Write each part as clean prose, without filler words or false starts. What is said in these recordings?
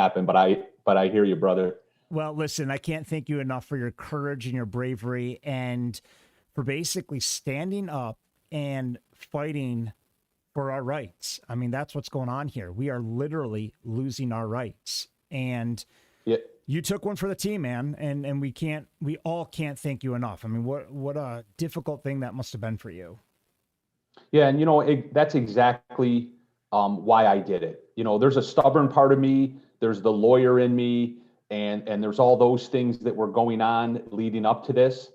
happen, but I hear you, brother. Well, listen, I can't thank you enough for your courage and your bravery and for basically standing up and fighting for our rights. I mean, that's what's going on here. We are literally losing our rights. And Yeah. you took one for the team, man. And we all can't thank you enough. I mean, what a difficult thing that must have been for you. Yeah, and that's exactly why I did it. There's a stubborn part of me, there's the lawyer in me, and there's all those things that were going on leading up to this.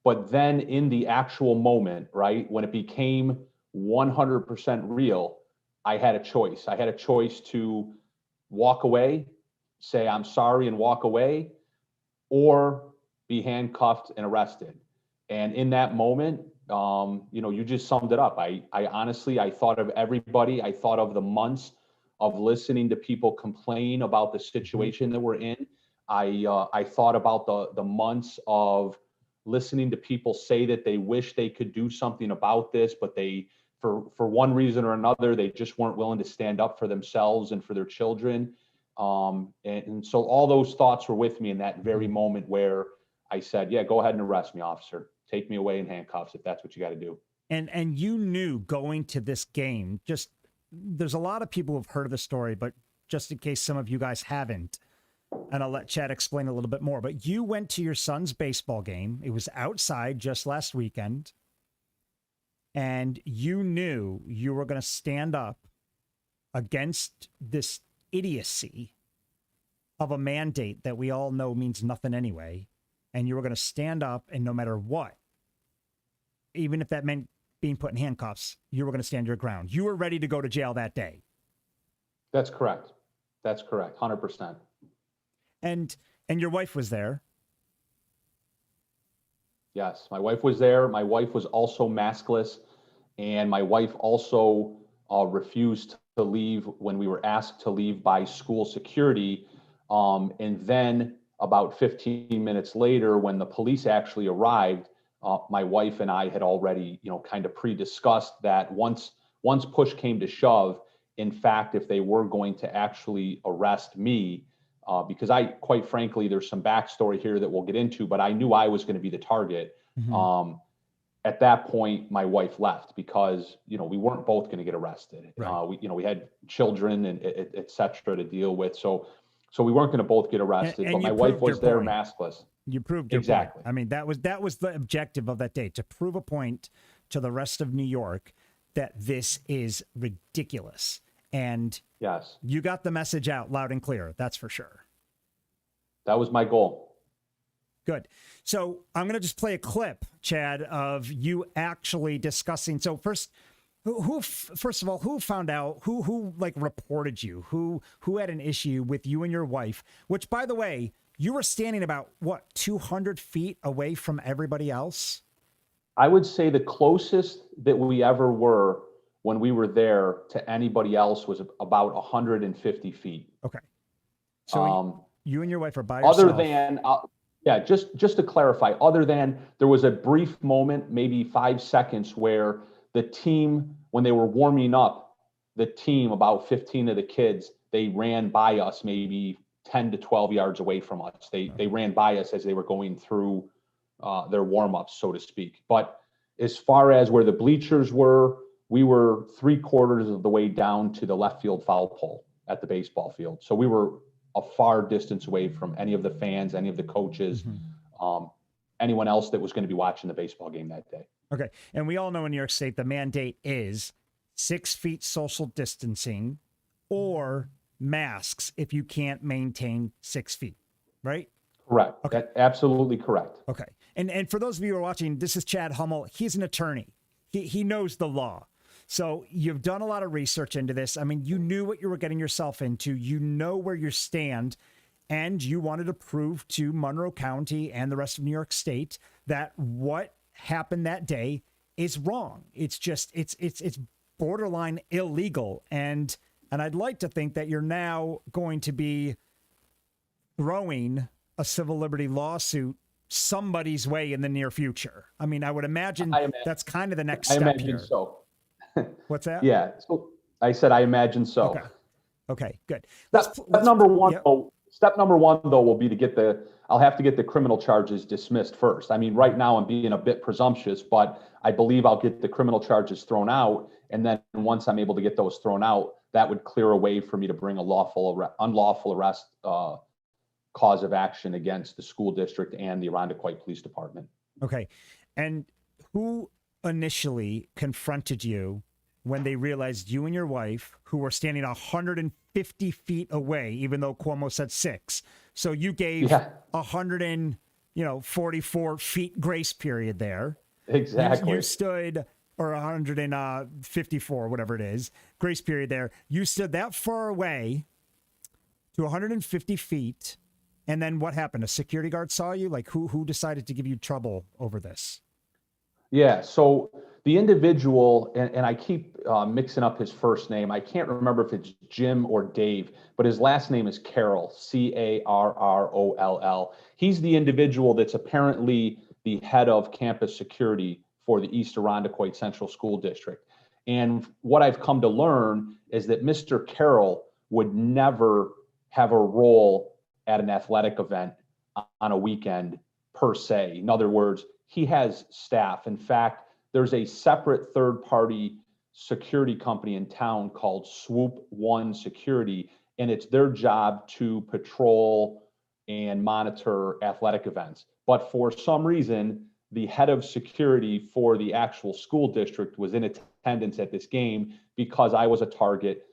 But then in the actual moment, right, when it became 100% real, I had a choice. I had a choice to walk away, say I'm sorry and walk away, or be handcuffed and arrested. And in that moment, you just summed it up. I honestly, I thought of everybody. I thought of the months of listening to people complain about the situation that we're in. I thought about the months of listening to people say that they wish they could do something about this, but they, for one reason or another, they just weren't willing to stand up for themselves and for their children. And so all those thoughts were with me in that very moment where I said, yeah, go ahead and arrest me, officer. Take me away in handcuffs if that's what you got to do. And you knew going to this game, just there's a lot of people who've heard of the story, but just in case some of you guys haven't, and I'll let Chad explain a little bit more, but you went to your son's baseball game. It was outside just last weekend. And you knew you were going to stand up against this idiocy of a mandate that we all know means nothing anyway. And you were going to stand up, and no matter what, even if that meant being put in handcuffs, you were going to stand your ground. You were ready to go to jail that day. That's correct. That's correct. 100%. And your wife was there. Yes, my wife was there. My wife was also maskless, and my wife also refused to leave when we were asked to leave by school security. And then about 15 minutes later, when the police actually arrived, my wife and I had already, kind of pre-discussed that once push came to shove, in fact, if they were going to actually arrest me, because quite frankly, there's some backstory here that we'll get into, but I knew I was going to be the target. Mm-hmm. At that point, my wife left because, we weren't both going to get arrested. Right. We had children and et cetera to deal with. So we weren't going to both get arrested, And but you my wife proved was your there point. maskless. You proved your Exactly. point. I mean, that was the objective of that day, to prove a point to the rest of New York that this is ridiculous. And Yes, you got the message out loud and clear. That's for sure. that was my goal. Good. So I'm going to just play a clip, Chad, of you actually discussing. So first of all, who found out, who like reported you, who had an issue with you and your wife, which, by the way, you were standing about 200 feet away from everybody else. I would say the closest that we ever were when we were there to anybody else was about 150 feet. Okay. So you and your wife are by other yourself. than, just to clarify, other than there was a brief moment, maybe 5 seconds, where the team, when they were warming up, the team, about 15 of the kids, they ran by us maybe 10 to 12 yards away from us. They ran by us as they were going through their warm-ups, so to speak. But as far as where the bleachers were, we were 3/4 of the way down to the left field foul pole at the baseball field. So we were a far distance away from any of the fans, any of the coaches, anyone else that was going to be watching the baseball game that day. Okay. And we all know in New York State, the mandate is 6 feet social distancing or masks if you can't maintain 6 feet, right? Correct. Okay. That's absolutely correct. Okay. And for those of you who are watching, this is Chad Hummel. He's an attorney. He knows the law. So you've done a lot of research into this. I mean, you knew what you were getting yourself into. You know where you stand, and you wanted to prove to Monroe County and the rest of New York State that what happened that day is wrong. It's just it's borderline illegal, and I'd like to think that you're now going to be throwing a civil liberty lawsuit somebody's way in the near future. I mean, I would imagine that's kind of the next step here. So. What's that? Yeah. So I said, I imagine so. Okay. Okay, good. Step number one, yep. step number one, though, will be to I'll have to get the criminal charges dismissed first. I mean, right now I'm being a bit presumptuous, but I believe I'll get the criminal charges thrown out. And then once I'm able to get those thrown out, that would clear a way for me to bring a unlawful arrest cause of action against the school district and the Irondequoit Police Department. Okay. And who initially confronted you when they realized you and your wife, who were standing 150 feet away, even though Cuomo said 6? So you gave 144 feet grace period there. Exactly. You stood, or 154, whatever it is, grace period there. You stood that far away to 150 feet. And then what happened? A security guard saw you? Like who decided to give you trouble over this? Yeah. So the individual, and I keep mixing up his first name. I can't remember if it's Jim or Dave, but his last name is Carroll, Carroll. He's the individual that's apparently the head of campus security for the East Irondequoit Central School District. And what I've come to learn is that Mr. Carroll would never have a role at an athletic event on a weekend per se. In other words, he has staff. In fact, there's a separate third-party security company in town called Swoop One Security, and it's their job to patrol and monitor athletic events. But for some reason, the head of security for the actual school district was in attendance at this game because I was a target.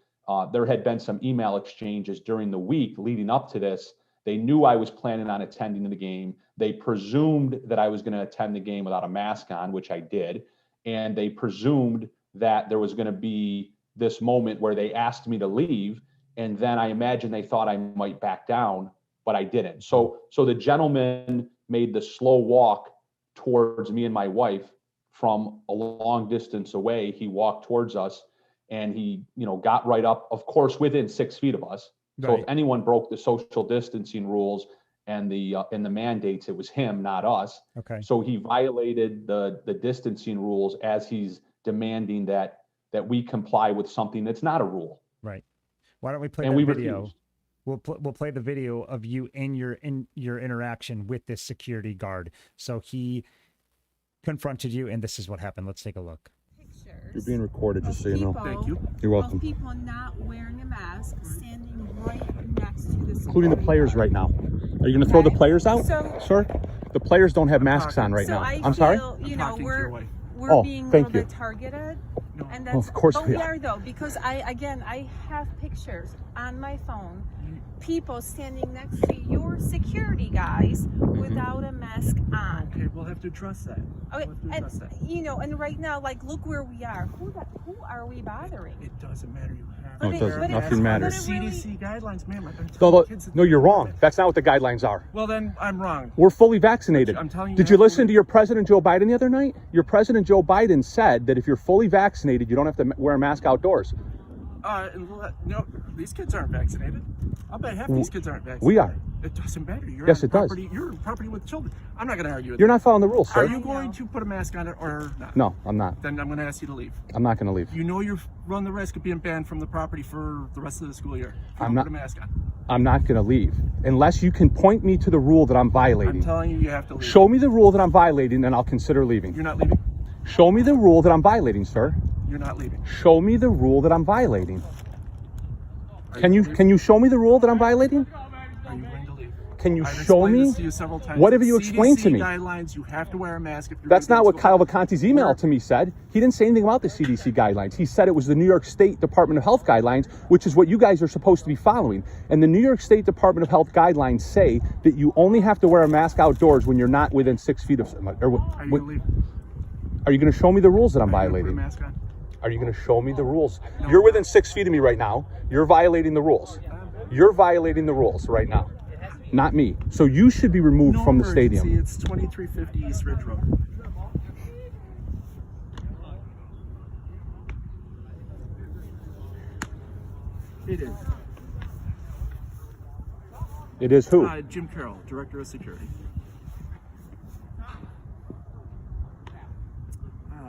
There had been some email exchanges during the week leading up to this. They knew I was planning on attending the game. They presumed that I was going to attend the game without a mask on, which I did. And they presumed that there was going to be this moment where they asked me to leave. And then I imagine they thought I might back down, but I didn't. So the gentleman made the slow walk towards me and my wife from a long distance away. He walked towards us and he, got right up, of course, within 6 feet of us. So if anyone broke the social distancing rules and the mandates, it was him, not us. Okay. So he violated the distancing rules as he's demanding that we comply with something that's not a rule. Right. Why don't we play and that we video? Refused. We'll play the video of you in your interaction with this security guard. So he confronted you, and this is what happened. Let's take a look. You're being recorded, just so you know. Thank you. You're welcome. Of people not wearing a mask, standing right next to the Including the players right now. Are you going to throw the players out, sir? The players don't have masks on right now. I'm sorry? We're being a little bit targeted. No. And that's, of course but we are though, because I have pictures on my phone, people standing next to your security guys without a mask on. Okay, we'll have to address that. Okay, and right now, like, look where we are. Who are we bothering? It doesn't matter. You have No, it doesn't. Nothing matters. CDC guidelines, ma'am. No, you're wrong. That's not what the guidelines are. Well, then I'm wrong. We're fully vaccinated. I'm telling you. Did you listen to your President Joe Biden the other night? Your President Joe Biden said that if you're fully vaccinated, you don't have to wear a mask outdoors. No, these kids aren't vaccinated. I'll bet half these kids aren't vaccinated. We are. It doesn't matter. Yes, it does. You're on property with children. I'm not going to argue with You're not following the rules, sir. Are you going to put a mask on it or not? No, I'm not. Then I'm going to ask you to leave. I'm not going to leave. You know you run the risk of being banned from the property for the rest of the school year. If you I'm don't not. Put a mask on. I'm not going to leave unless you can point me to the rule that I'm violating. I'm telling you, you have to leave. Show me the rule that I'm violating, and I'll consider leaving. You're not leaving. Show me the rule that I'm violating, sir. You're not leaving. Show me the rule that I'm violating. Can you show me the rule that I'm violating? Are you going to leave? Can you I've show explained me? this to you several times. What have you explained to me? Guidelines, you have to wear a mask if you're That's not what school. Kyle Vacanti's email to me said. He didn't say anything about the CDC guidelines. He said it was the New York State Department of Health guidelines, which is what you guys are supposed to be following. And the New York State Department of Health guidelines say that you only have to wear a mask outdoors when you're not within 6 feet of someone. Are you going to leave? Are you going to show me the rules that I'm Are you violating? gonna put a mask on? Are you going to show me the rules? No. You're within 6 feet of me right now. You're violating the rules. You're violating the rules right now, not me. So you should be removed from the stadium. It's 2350 East Ridge Road. It is. It is who? Jim Carroll, Director of Security.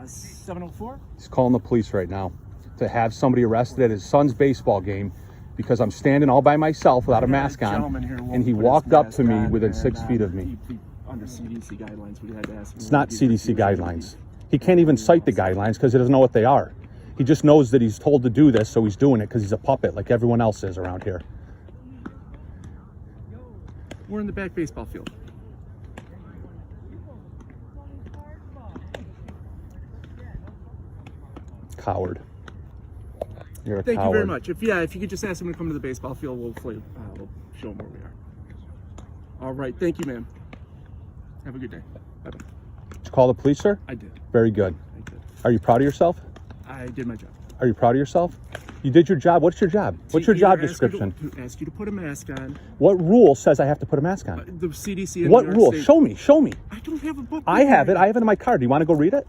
704? He's calling the police right now to have somebody arrested at his son's baseball game because I'm standing all by myself without a mask on, Gentleman here won't and he put his walked up to mask me on, within and, 6 feet of me. Under CDC guidelines, we had to ask him. It's not CDC guidelines. He can't even cite the guidelines because he doesn't know what they are. He just knows that he's told to do this, so he's doing it because he's a puppet like everyone else is around here. We're in the back baseball field. Coward. You're a Thank coward. you very much. If you could just ask him to come to the baseball field, we'll show him where we are. All right. Thank you, ma'am. Have a good day. Bye-bye. Did you call the police, sir? I did. Very good. I did. Are you proud of yourself? I did my job. Are you proud of yourself? You did your job. What's your job? What's your job description? To ask you to put a mask on. What rule says I have to put a mask on? The CDC. In What New York rule? State. Show me. Show me. I don't have a book. I have it. I have it in my car. Do you want to go read it?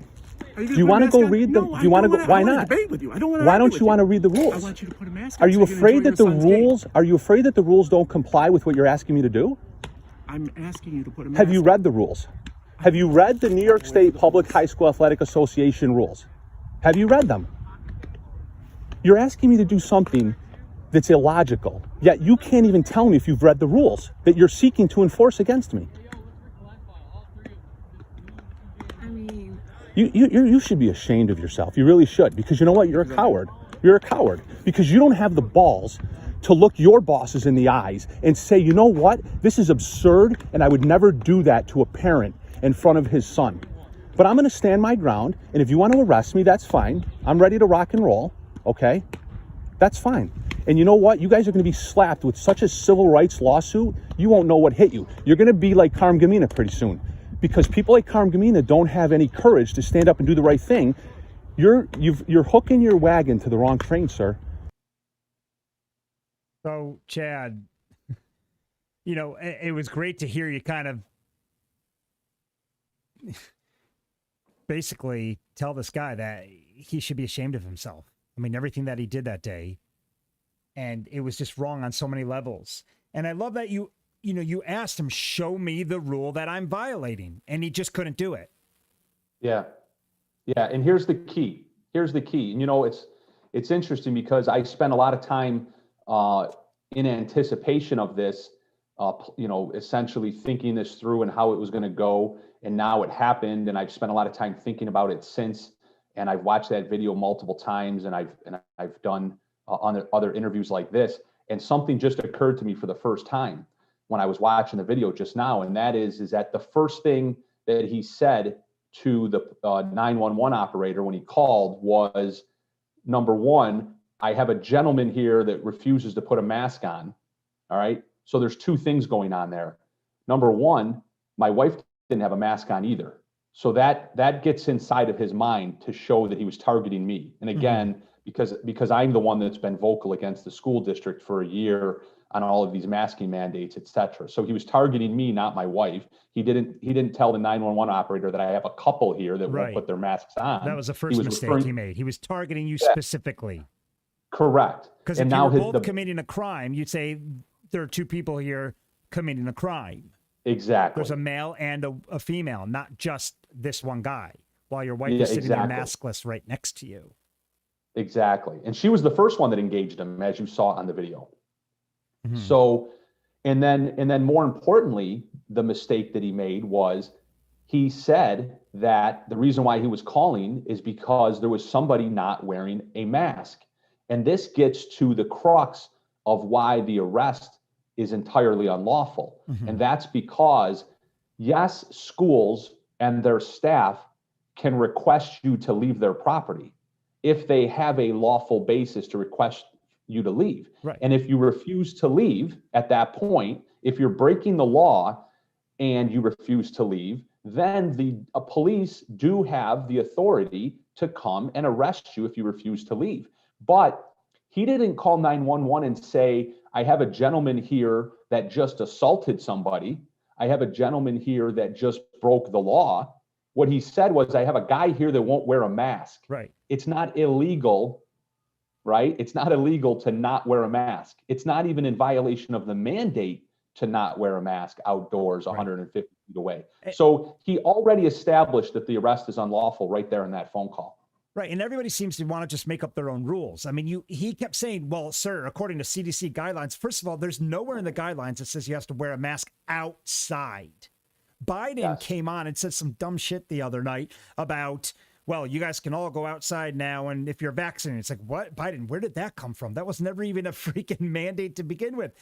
Do you want to go read the? No, do you want to go? Why I not? want to debate with you. I don't want to. Why don't you want to read the rules? I want you to put a mask on. Are you so can afraid enjoy that the your son's game. rules? Are you afraid that the rules don't comply with what you're asking me to do? I'm asking you to put a mask. Have you read the rules? Have you read the New York State Public High School Athletic Association rules? Have you read them? You're asking me to do something that's illogical, yet you can't even tell me if you've read the rules that you're seeking to enforce against me. I mean, You should be ashamed of yourself. You really should, because you know what? You're a coward. You're a coward because you don't have the balls to look your bosses in the eyes and say, you know what? This is absurd, and I would never do that to a parent in front of his son. But I'm going to stand my ground, and if you want to arrest me, that's fine. I'm ready to rock and roll, okay? That's fine. And you know what? You guys are going to be slapped with such a civil rights lawsuit, you won't know what hit you. You're going to be like Carm Gamina pretty soon, because people like Carm Gamina don't have any courage to stand up and do the right thing. You're hooking your wagon to the wrong train, sir. So, Chad, you know, it was great to hear you kind of basically tell this guy that he should be ashamed of himself. I mean, everything that he did that day, and it was just wrong on so many levels. And I love that you asked him, show me the rule that I'm violating, and he just couldn't do it. Yeah. Yeah. And here's the key. And, you know, it's interesting because I spent a lot of time in anticipation of this, you know, essentially thinking this through and how it was going to go. And now it happened. And I've spent a lot of time thinking about it since. And I've watched that video multiple times, and I've done other interviews like this. And something just occurred to me for the first time when I was watching the video just now. And that is that the first thing that he said to the 911 operator when he called was, number one, I have a gentleman here that refuses to put a mask on. All right. So there's two things going on there. Number one, my wife didn't have a mask on either. So that gets inside of his mind to show that he was targeting me. And again, because I'm the one that's been vocal against the school district for a year on all of these masking mandates, et cetera. So he was targeting me, not my wife. He didn't tell the 911 operator that I have a couple here that won't put their masks on. That was the first mistake he made. He was targeting you specifically. Correct. Because if you were both committing a crime, you'd say there are two people here committing a crime. Exactly. There's a male and a female, not just this one guy, while your wife is sitting there maskless right next to you. Exactly. And she was the first one that engaged him, as you saw on the video. Mm-hmm. So, and then more importantly, the mistake that he made was he said that the reason why he was calling is because there was somebody not wearing a mask. And this gets to the crux of why the arrest is entirely unlawful. Mm-hmm. And that's because, yes, schools and their staff can request you to leave their property if they have a lawful basis to request you to leave. Right. And if you refuse to leave at that point, if you're breaking the law and you refuse to leave, then the police do have the authority to come and arrest you if you refuse to leave. But he didn't call 911 and say, I have a gentleman here that just assaulted somebody. I have a gentleman here that just broke the law. What he said was, I have a guy here that won't wear a mask. Right. It's not illegal, right? It's not illegal to not wear a mask. It's not even in violation of the mandate to not wear a mask outdoors 150 feet away. So he already established that the arrest is unlawful right there in that phone call. Right. And everybody seems to want to just make up their own rules. I mean, he kept saying, well, sir, according to CDC guidelines, first of all, there's nowhere in the guidelines that says you have to wear a mask outside. Biden came on and said some dumb shit the other night about, well, you guys can all go outside now, and if you're vaccinated. It's like, what? Biden, where did that come from? That was never even a freaking mandate to begin with.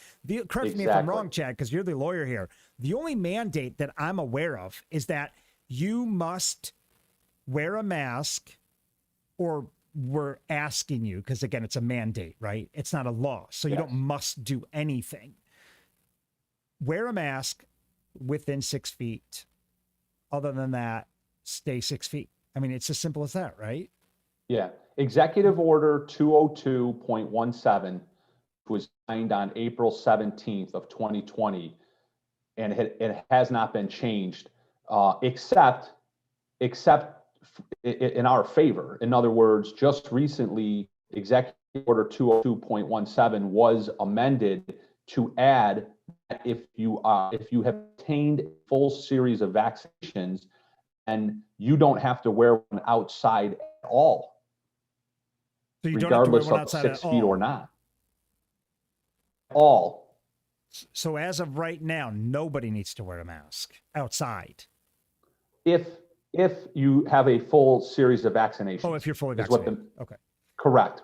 Correct me if I'm wrong, Chad, because you're the lawyer here. The only mandate that I'm aware of is that you must wear a mask, or we're asking you, because again, it's a mandate, right? It's not a law, so you don't must do anything. Wear a mask within 6 feet. Other than that, stay 6 feet. I mean, it's as simple as that, right? Yeah. Executive Order 202.17 was signed on April 17th of 2020, and it has not been changed, except in our favor. In other words, just recently, Executive Order 202.17 was amended to add that if you have obtained a full series of vaccinations, and you don't have to wear one outside at all, so you don't have to wear regardless one of outside 6 at feet all. or not. All. So as of right now, nobody needs to wear a mask outside. If you have a full series of vaccinations. Oh, if you're fully is what vaccinated. Okay. Correct.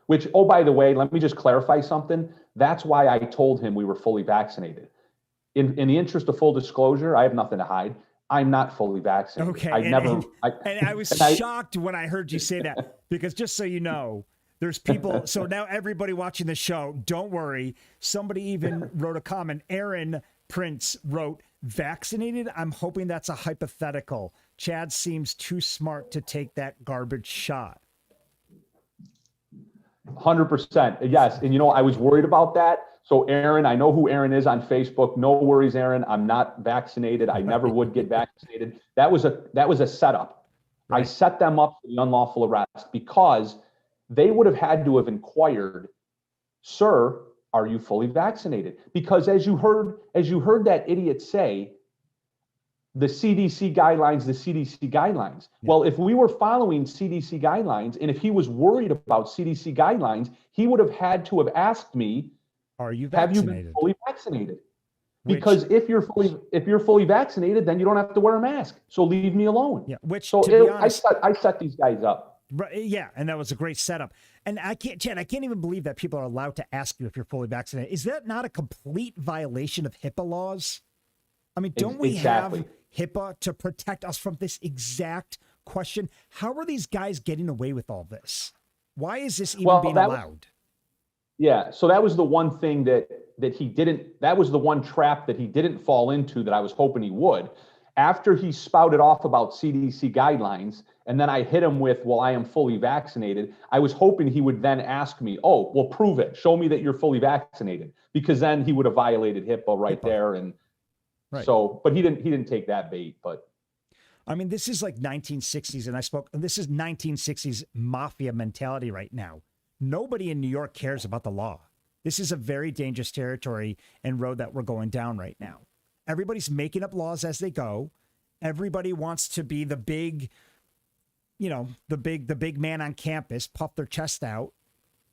Which, oh, by the way, let me just clarify something. That's why I told him we were fully vaccinated. In the interest of full disclosure, I have nothing to hide. I'm not fully vaccinated. Okay. I I was shocked when I heard you say that, because just so you know, there's people. So now everybody watching the show, don't worry. Somebody even wrote a comment. Aaron Prince wrote, vaccinated? I'm hoping that's a hypothetical. Chad seems too smart to take that garbage shot. 100%. Yes. And I was worried about that. So Aaron, I know who Aaron is on Facebook. No worries, Aaron. I'm not vaccinated. I never would get vaccinated. That was a setup. Right. I set them up for the unlawful arrest because they would have had to have inquired, sir, are you fully vaccinated? Because as you heard that idiot say, the CDC guidelines. Yeah. Well, if we were following CDC guidelines, and if he was worried about CDC guidelines, he would have had to have asked me, are you vaccinated? Have you been fully vaccinated? Because if you're fully vaccinated, then you don't have to wear a mask. So leave me alone. Yeah. Which, so to be honest, I set these guys up. Right, yeah, and that was a great setup. And Chad, I can't even believe that people are allowed to ask you if you're fully vaccinated. Is that not a complete violation of HIPAA laws? I mean, don't we have HIPAA to protect us from this exact question? How are these guys getting away with all this? Why is this even being allowed? So that was the one thing that he didn't, that was the one trap that he didn't fall into that I was hoping he would. After he spouted off about CDC guidelines, and then I hit him with, well, I am fully vaccinated, I was hoping he would then ask me, oh, well, prove it. Show me that you're fully vaccinated. Because then he would have violated HIPAA there. And so, but he didn't take that bait. But I mean, this is like 1960s, and this is 1960s mafia mentality right now. Nobody in New York cares about the law. This is a very dangerous territory and road that we're going down right now. Everybody's making up laws as they go. Everybody wants to be the big, the big man on campus, puff their chest out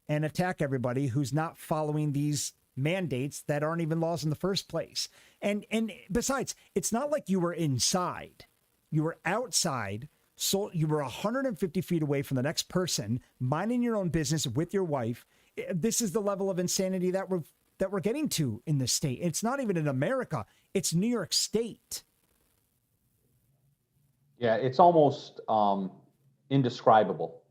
and attack everybody who's not following these mandates that aren't even laws in the first place. And besides, it's not like you were inside. You were outside. So you were 150 feet away from the next person, minding your own business with your wife. This is the level of insanity that we're getting to in this state. It's not even in America. It's New York State. Yeah, it's almost indescribable.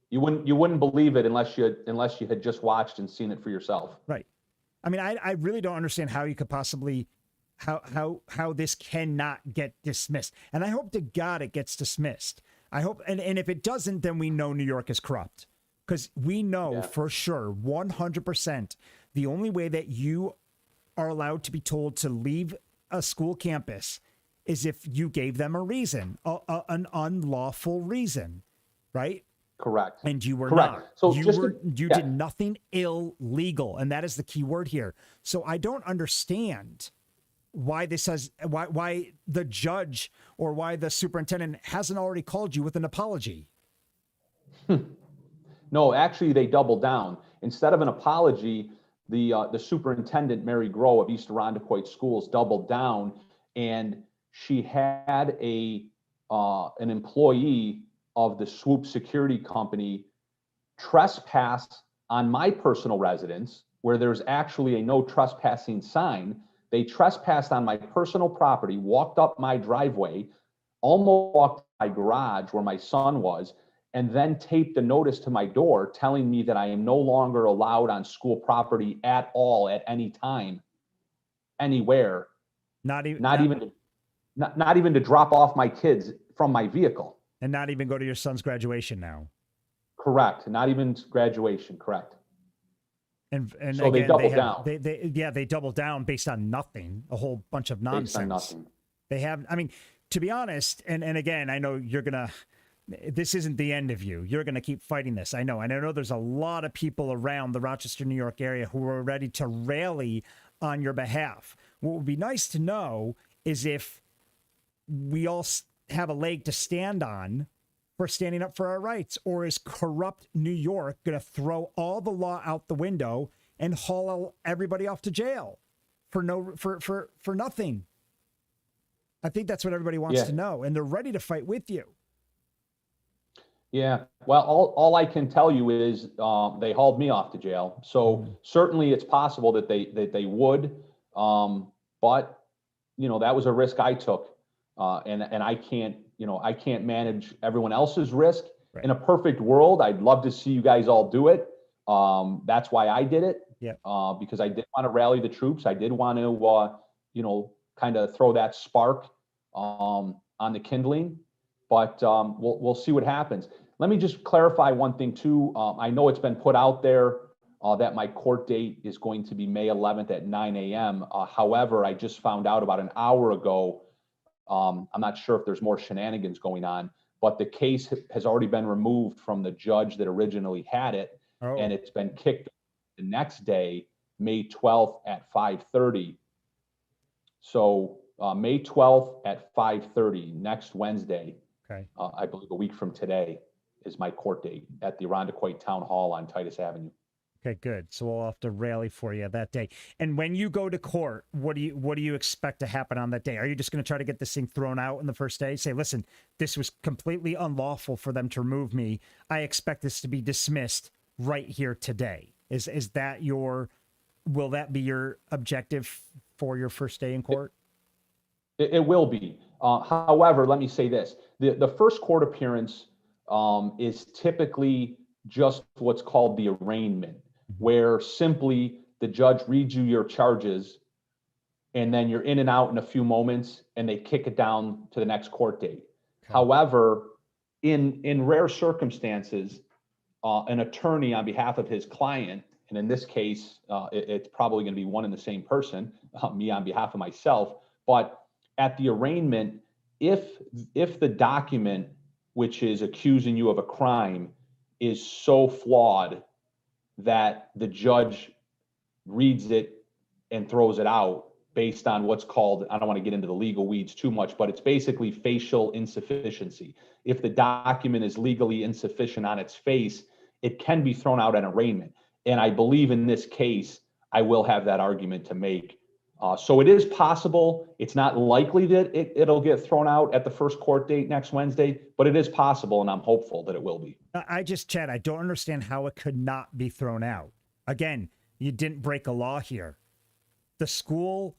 You wouldn't believe it unless you had just watched and seen it for yourself. Right. I mean, I really don't understand how you could possibly how this cannot get dismissed. And I hope to God it gets dismissed. I hope, and if it doesn't, then we know New York is corrupt. Because we know for sure, 100%, the only way that you are allowed to be told to leave a school campus is if you gave them a reason, an unlawful reason, right? Correct. And you were Correct. not. So you did nothing illegal, and that is the key word here. So I don't understand why why the judge or why the superintendent hasn't already called you with an apology. No, actually, they doubled down. Instead of an apology, the superintendent, Mary Groh of East Arundecoit Schools, doubled down, and she had an employee of the Swoop Security Company trespass on my personal residence, where there's actually a no trespassing sign. They trespassed on my personal property, walked up my driveway, almost walked my garage where my son was, and then taped a notice to my door telling me that I am no longer allowed on school property at all, at any time, anywhere, Not even, not even to drop off my kids from my vehicle. and not even go to your son's graduation now. Correct. Not even graduation. Correct. And So again, they doubled down. They doubled down based on nothing, a whole bunch of nonsense. Based on nothing. They have, I mean, to be honest, and again, I know this isn't the end of you. You're going to keep fighting this. I know. And I know there's a lot of people around the Rochester, New York area who are ready to rally on your behalf. What would be nice to know is if we all have a leg to stand on for standing up for our rights, or is corrupt New York going to throw all the law out the window and haul everybody off to jail for nothing? I think that's what everybody wants to know, and they're ready to fight with you. Yeah, well, all I can tell you is they hauled me off to jail. So certainly it's possible that they would, but that was a risk I took, and I can't manage everyone else's risk. Right. In a perfect world, I'd love to see you guys all do it. That's why I did it. Yeah. Because I did want to rally the troops. I did want to kind of throw that spark on the kindling. But we'll see what happens. Let me just clarify one thing too. I know it's been put out there that my court date is going to be May 11th at 9 a.m. However, I just found out about an hour ago. I'm not sure if there's more shenanigans going on, but the case has already been removed from the judge that originally had it, and it's been kicked the next day, May 12th at 5:30. So May 12th at 5:30, next Wednesday. Okay. I believe a week from today is my court date at the Arundecoit Town Hall on Titus Avenue. Okay, good. So we'll have to rally for you that day. And when you go to court, what do you expect to happen on that day? Are you just going to try to get this thing thrown out in the first day? Say, listen, this was completely unlawful for them to remove me. I expect this to be dismissed right here today. Is that will that be your objective for your first day in court? It will be. However, let me say this. The first court appearance is typically just what's called the arraignment, where simply the judge reads you your charges, and then you're in and out in a few moments, and they kick it down to the next court date. Okay. However, in rare circumstances, an attorney on behalf of his client, and in this case, it's probably going to be one and the same person, me on behalf of myself, but at the arraignment, if the document which is accusing you of a crime is so flawed that the judge reads it and throws it out based on what's called, I don't want to get into the legal weeds too much, but it's basically facial insufficiency. If the document is legally insufficient on its face, it can be thrown out at arraignment. And I believe in this case, I will have that argument to make. So it is possible. It's not likely that it'll get thrown out at the first court date next Wednesday, but it is possible, and I'm hopeful that it will be. Chad, I don't understand how it could not be thrown out. Again, you didn't break a law here. The school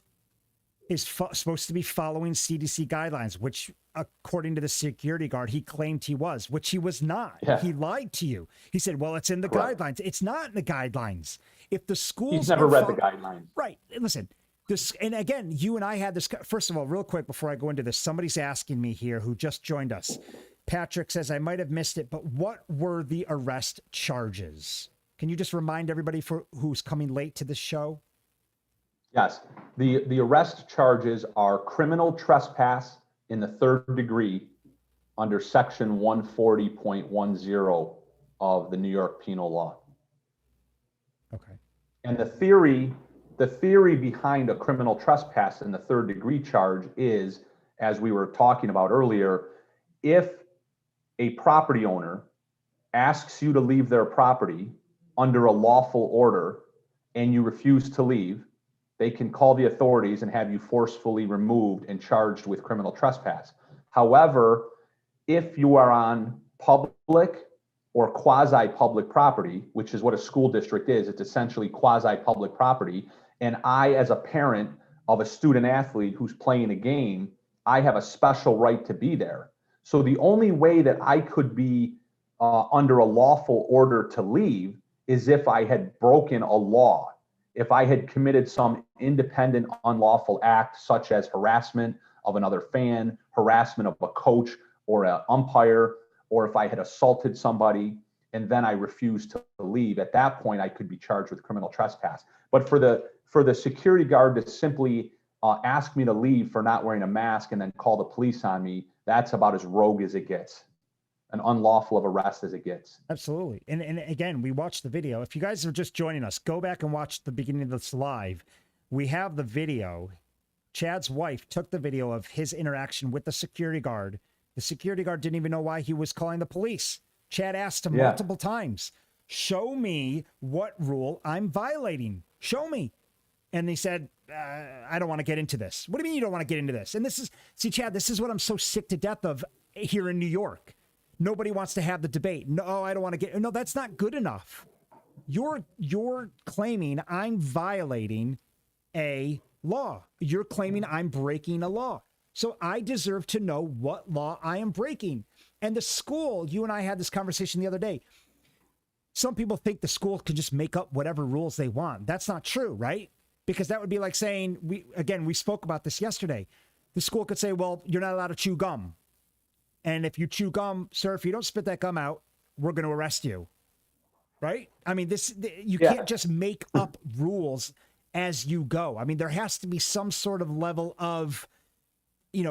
is supposed to be following CDC guidelines, which, according to the security guard, he claimed he was, which he was not. Yeah. He lied to you. He said, well, it's in the guidelines. It's not in the guidelines. If the schools... He's never read the guidelines. Right. Listen. And again, you and I had this. First of all, real quick before I go into this, somebody's asking me here who just joined us. Patrick says, I might have missed it, but what were the arrest charges? Can you just remind everybody who's coming late to this show? Yes. The arrest charges are criminal trespass in the third degree under section 140.10 of the New York Penal Law. Okay. And the theory behind a criminal trespass in the third degree charge is, as we were talking about earlier, if a property owner asks you to leave their property under a lawful order and you refuse to leave, they can call the authorities and have you forcefully removed and charged with criminal trespass. However, if you are on public or quasi-public property, which is what a school district is, it's essentially quasi-public property, and I, as a parent of a student athlete who's playing a game, I have a special right to be there. So the only way that I could be under a lawful order to leave is if I had broken a law, if I had committed some independent unlawful act, such as harassment of another fan, harassment of a coach or an umpire, or if I had assaulted somebody and then I refused to leave. At that point, I could be charged with criminal trespass. But for the security guard to simply ask me to leave for not wearing a mask and then call the police on me, that's about as rogue as it gets, an unlawful of arrest as it gets. Absolutely. And again, we watched the video. If you guys are just joining us, go back and watch the beginning of this live. We have the video. Chad's wife took the video of his interaction with the security guard. The security guard didn't even know why he was calling the police. Chad asked him multiple times, show me what rule I'm violating. Show me. And he said, I don't want to get into this. What do you mean you don't want to get into this? And this is, see, Chad, this is what I'm so sick to death of here in New York. Nobody wants to have the debate. No, I don't want to get, no, that's not good enough. You're claiming I'm violating a law. You're claiming I'm breaking a law. So I deserve to know what law I am breaking. And the school, you and I had this conversation the other day. Some people think the school can just make up whatever rules they want. That's not true, right? Because that would be like saying, we spoke about this yesterday. The school could say, well, you're not allowed to chew gum. And if you chew gum, sir, if you don't spit that gum out, we're going to arrest you. Right? I mean, you can't just make up rules as you go. I mean, there has to be some sort of level of, I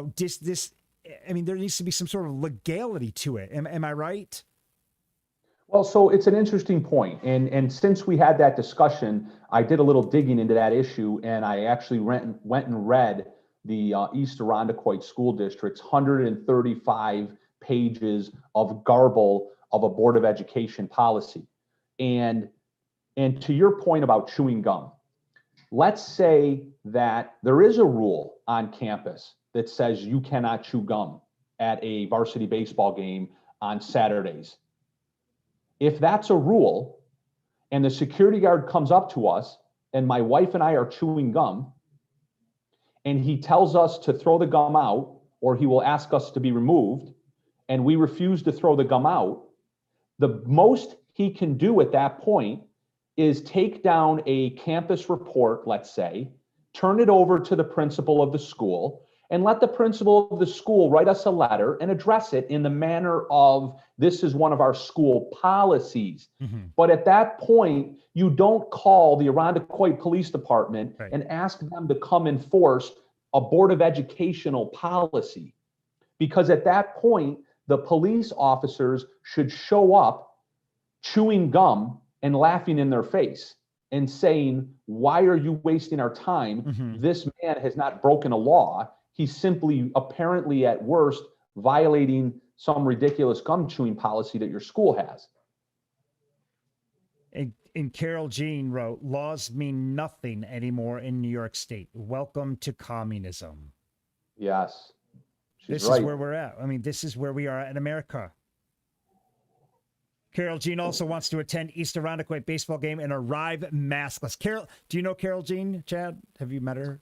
mean, there needs to be some sort of legality to it. Am I right? Well, so it's an interesting point. And since we had that discussion, I did a little digging into that issue, and I actually went and read the East Irondequoit School District's 135 pages of garble of a Board of Education policy. And to your point about chewing gum, let's say that there is a rule on campus that says you cannot chew gum at a varsity baseball game on Saturdays. If that's a rule and the security guard comes up to us and my wife and I are chewing gum and he tells us to throw the gum out or he will ask us to be removed and we refuse to throw the gum out, the most he can do at that point is take down a campus report, let's say, turn it over to the principal of the school, and let the principal of the school write us a letter and address it in the manner of, this is one of our school policies. Mm-hmm. But at that point, you don't call the Irondequoit Police Department and ask them to come enforce a Board of Educational policy. Because at that point, the police officers should show up chewing gum and laughing in their face and saying, why are you wasting our time? Mm-hmm. This man has not broken a law. He's simply, apparently at worst, violating some ridiculous gum chewing policy that your school has. And Carol Jean wrote, laws mean nothing anymore in New York State. Welcome to communism. Yes. This is where we're at. I mean, this is where we are in America. Carol Jean also wants to attend East Irondequoit baseball game and arrive maskless. Carol, do you know Carol Jean, Chad? Have you met her?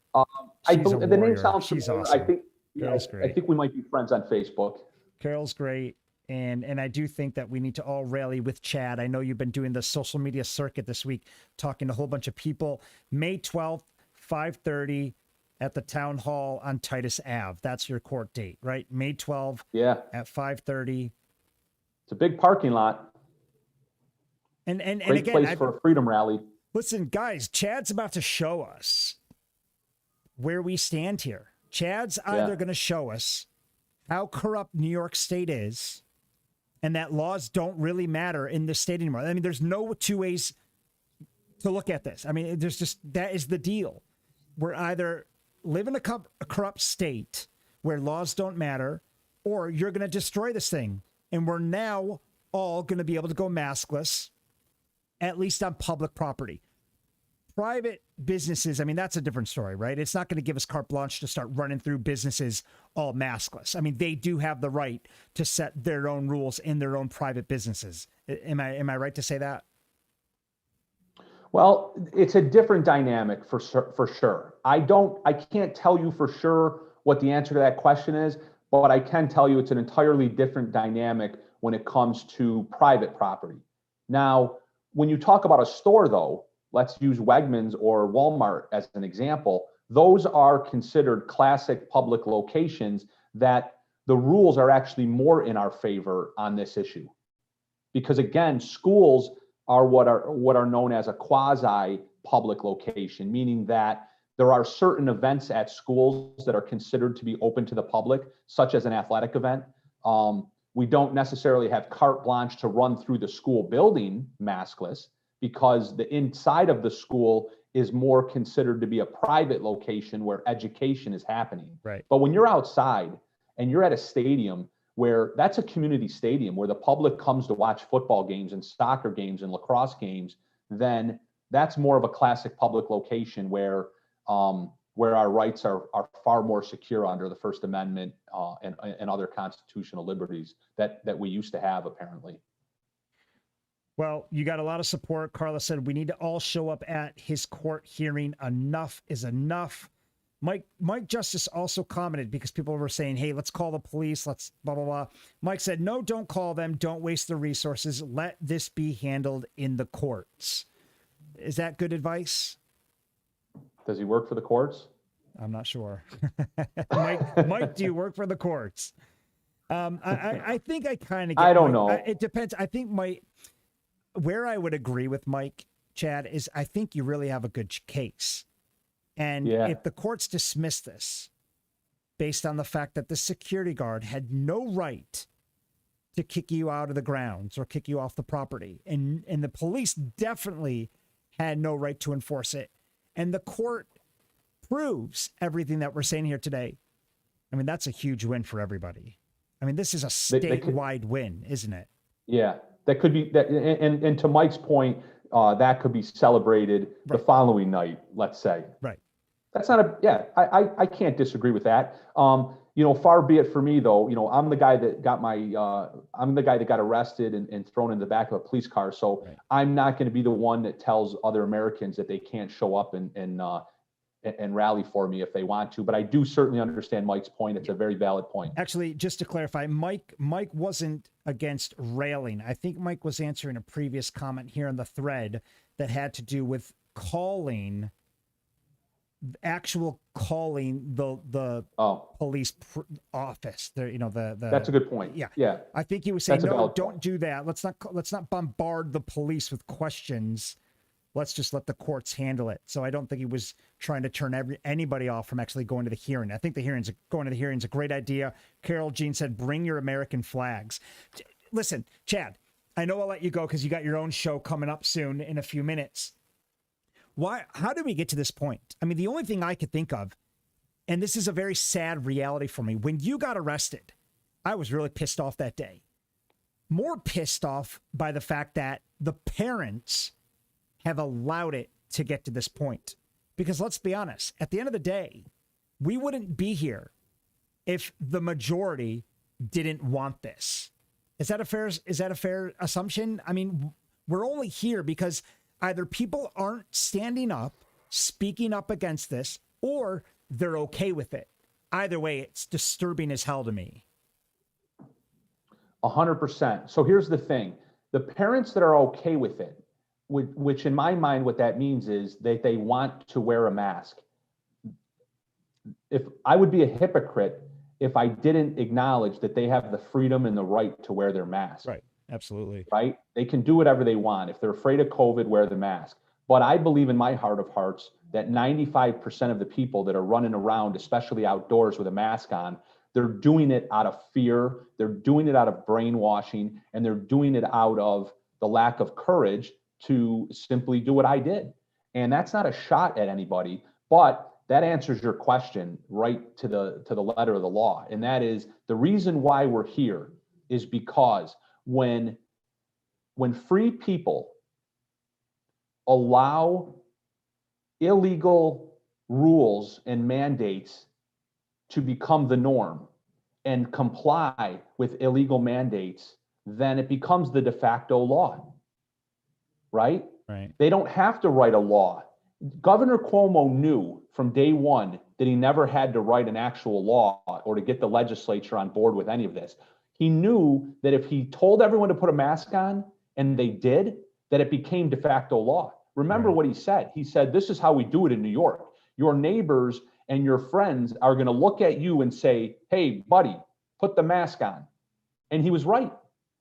I believe the name sounds She's familiar. awesome. I think Carol's great. I think we might be friends on Facebook. Carol's great. And I do think that we need to all rally with Chad. I know you've been doing the social media circuit this week, talking to a whole bunch of people. May 12th, 5:30 at the town hall on Titus Ave. That's your court date, right? May 12th at 5:30. It's a big parking lot. And great again, place for a freedom rally. Listen, guys, Chad's about to show us where we stand here. Chad's either going to show us how corrupt New York State is and that laws don't really matter in this state anymore. I mean, there's no two ways to look at this. I mean, there's just, that is the deal. We're either live in a corrupt state where laws don't matter, or you're going to destroy this thing. And we're now all going to be able to go maskless, at least on public property. Private businesses, I mean, that's a different story, right? It's not going to give us carte blanche to start running through businesses all maskless. I mean, they do have the right to set their own rules in their own private businesses. Am I right to say that? Well, it's a different dynamic for sure. I can't tell you for sure what the answer to that question is, but I can tell you it's an entirely different dynamic when it comes to private property. Now, when you talk about a store, though, let's use Wegmans or Walmart as an example. Those are considered classic public locations that the rules are actually more in our favor on this issue. Because again, schools are what are known as a quasi public location, meaning that there are certain events at schools that are considered to be open to the public, such as an athletic event. We don't necessarily have carte blanche to run through the school building maskless, because the inside of the school is more considered to be a private location where education is happening. Right. But when you're outside and you're at a stadium where that's a community stadium where the public comes to watch football games and soccer games and lacrosse games, then that's more of a classic public location where our rights are far more secure under the First Amendment and other constitutional liberties that we used to have, apparently. Well, you got a lot of support. Carla said we need to all show up at his court hearing. Enough is enough. Mike Justice also commented, because people were saying, hey, let's call the police. Let's blah, blah, blah. Mike said, no, don't call them. Don't waste the resources. Let this be handled in the courts. Is that good advice? Does he work for the courts? I'm not sure. Mike, do you work for the courts? I think I kind of get. I don't know. It depends. I think where I would agree with Mike, Chad, is I think you really have a good case. And if the courts dismiss this based on the fact that the security guard had no right to kick you out of the grounds or kick you off the property, and the police definitely had no right to enforce it, and the court proves everything that we're saying here today, I mean, that's a huge win for everybody. I mean, this is a statewide win, isn't it? Yeah. That could be that, and to Mike's point, that could be celebrated the following night, let's say. Right. That's not I can't disagree with that. Far be it for me though. I'm the guy that got arrested and thrown in the back of a police car. So I'm not going to be the one that tells other Americans that they can't show up and rally for me if they want to. But I do certainly understand Mike's point. It's a very valid point. Actually, just to clarify, Mike wasn't against railing. I think Mike was answering a previous comment here in the thread that had to do with calling the police office. That's a good point. Yeah. I think he was saying, no, don't do that. Let's not bombard the police with questions. Let's just let the courts handle it. So I don't think he was trying to turn anybody off from actually going to the hearing. I think going to the hearing is a great idea. Carol Jean said, bring your American flags. Listen, Chad, I know I'll let you go because you got your own show coming up soon in a few minutes. How did we get to this point? I mean, the only thing I could think of, and this is a very sad reality for me, when you got arrested, I was really pissed off that day. More pissed off by the fact that the parents have allowed it to get to this point. Because let's be honest, at the end of the day, we wouldn't be here if the majority didn't want this. Is that a fair assumption? I mean, we're only here because either people aren't standing up, speaking up against this, or they're okay with it. Either way, it's disturbing as hell to me. 100%. So here's the thing. The parents that are okay with it, which in my mind, what that means is that they want to wear a mask. If I would be a hypocrite if I didn't acknowledge that they have the freedom and the right to wear their mask. Right. Absolutely. Right? They can do whatever they want. If they're afraid of COVID, wear the mask. But I believe in my heart of hearts that 95% of the people that are running around, especially outdoors with a mask on, they're doing it out of fear. They're doing it out of brainwashing, and they're doing it out of the lack of courage to simply do what I did. And that's not a shot at anybody, but that answers your question right to the letter of the law. And that is the reason why we're here is because when when free people allow illegal rules and mandates to become the norm and comply with illegal mandates, then it becomes the de facto law, right? Right. They don't have to write a law. Governor Cuomo knew from day one that he never had to write an actual law or to get the legislature on board with any of this. He knew that if he told everyone to put a mask on and they did, that it became de facto law. Remember Right. what he said. He said, this is how we do it in New York. Your neighbors and your friends are going to look at you and say, hey, buddy, put the mask on. And he was right.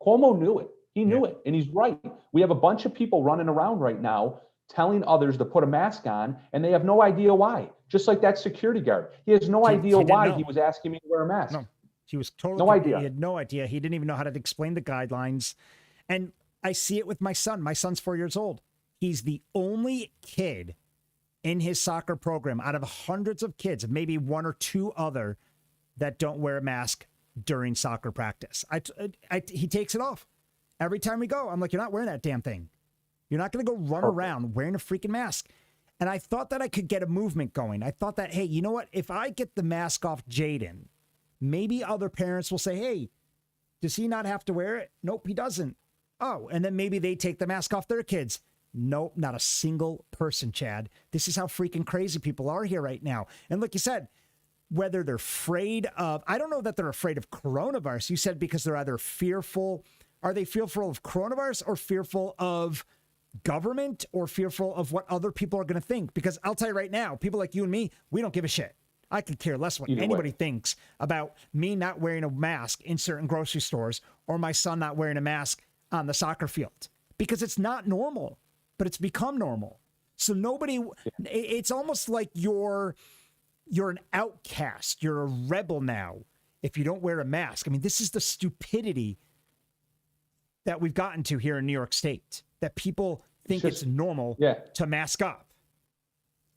Cuomo knew it. He knew it. And he's right. We have a bunch of people running around right now telling others to put a mask on, and they have no idea why. Just like that security guard. He has no idea why he was asking me to wear a mask. No, he was totally no idea. He had no idea. He didn't even know how to explain the guidelines. And I see it with my son. My son's 4 years old. He's the only kid in his soccer program out of hundreds of kids, maybe one or two other, that don't wear a mask during soccer practice. He takes it off. Every time we go, I'm like, you're not wearing that damn thing. You're not going to go run around wearing a freaking mask. And I thought that I could get a movement going. I thought that, hey, you know what? If I get the mask off Jaden, maybe other parents will say, hey, does he not have to wear it? Nope, he doesn't. Oh, and then maybe they take the mask off their kids. Nope, not a single person, Chad. This is how freaking crazy people are here right now. And like you said, whether they're afraid of, I don't know that they're afraid of coronavirus. You said because they're either fearful. Are they fearful of coronavirus or fearful of government or fearful of what other people are going to think? Because I'll tell you right now, people like you and me, we don't give a shit. I could care less what anybody thinks about me not wearing a mask in certain grocery stores or my son not wearing a mask on the soccer field, because it's not normal, but it's become normal. So nobody, it's almost like you're an outcast. You're a rebel now if you don't wear a mask. I mean, this is the stupidity that we've gotten to here in New York State, that people think it's normal to mask up.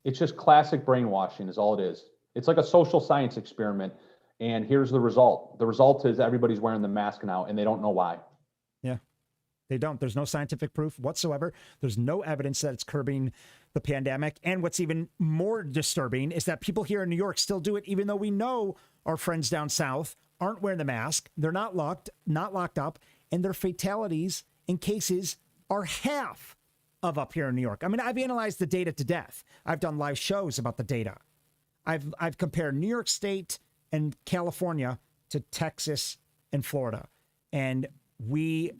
It's just classic brainwashing is all it is. It's like a social science experiment. And here's the result. The result is everybody's wearing the mask now and they don't know why. Yeah, they don't. There's no scientific proof whatsoever. There's no evidence that it's curbing the pandemic. And what's even more disturbing is that people here in New York still do it, even though we know our friends down south aren't wearing the mask. They're not locked up, and their fatalities in cases are half of up here in New York. I mean, I've analyzed the data to death. I've done live shows about the data. I've compared New York State and California to Texas and Florida, and we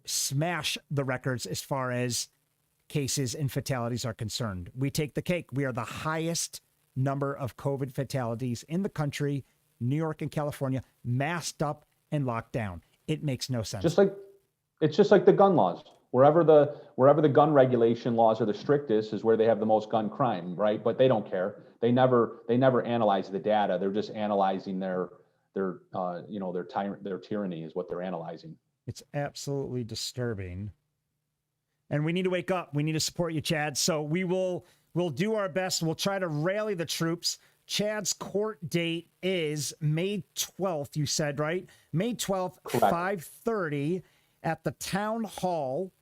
smash the records as far as cases and fatalities are concerned. We take the cake. We are the highest number of COVID fatalities in the country, New York and California, masked up and locked down. It makes no sense. It's just like the gun laws. Wherever the gun regulation laws are the strictest is where they have the most gun crime, right? But they don't care. They never analyze the data. They're just analyzing their tyranny is what they're analyzing. It's absolutely disturbing. And we need to wake up. We need to support you, Chad. So we'll do our best. We'll try to rally the troops. Chad's court date is May 12th, you said, right? May 12th, 5:30 at the Town Hall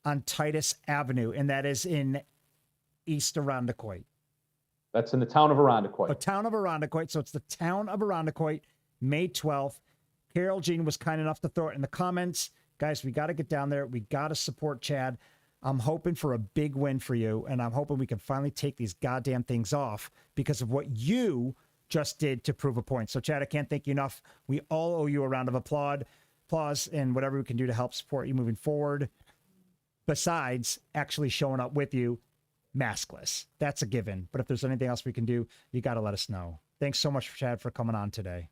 on Titus Avenue. And that is in East Irondequoit. That's in the town of Irondequoit. The town of Irondequoit. So it's the town of Irondequoit, May 12th. Carol Jean was kind enough to throw it in the comments. Guys, we got to get down there. We got to support Chad. I'm hoping for a big win for you, and I'm hoping we can finally take these goddamn things off because of what you just did to prove a point. So, Chad, I can't thank you enough. We all owe you a round of applause, and whatever we can do to help support you moving forward, besides actually showing up with you maskless. That's a given. But if there's anything else we can do, you got to let us know. Thanks so much, Chad, for coming on today.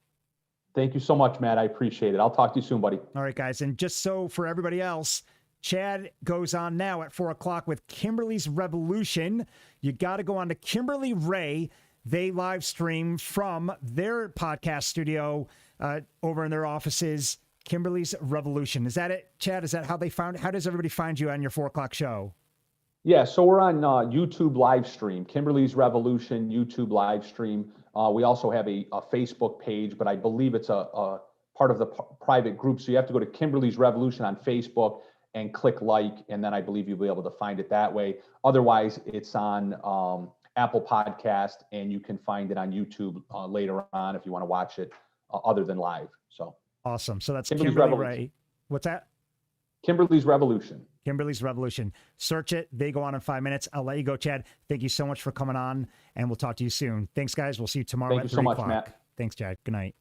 Thank you so much, Matt. I appreciate it. I'll talk to you soon, buddy. All right, guys. And just so for everybody else, Chad goes on now at 4 o'clock with Kimberly's Revolution. You got to go on to Kimberly Ray. They live stream from their podcast studio over in their offices. Kimberly's Revolution. Is that it, Chad? Is that how does everybody find you on your 4 o'clock show? Yeah, so we're on YouTube live stream, Kimberly's Revolution YouTube live stream. We also have a Facebook page, but I believe it's a part of the private group. So you have to go to Kimberly's Revolution on Facebook and click like, and then I believe you'll be able to find it that way. Otherwise, it's on Apple Podcast, and you can find it on YouTube later on if you want to watch it other than live. So awesome. So that's Kimberly's Kimberly Revolution. Ray. What's that? Kimberly's Revolution. Kimberly's Revolution. Search it. They go on in 5 minutes. I'll let you go, Chad. Thank you so much for coming on, and we'll talk to you soon. Thanks, guys. We'll see you tomorrow Thank at you 3 so much, o'clock. Matt. Thanks, Chad. Good night.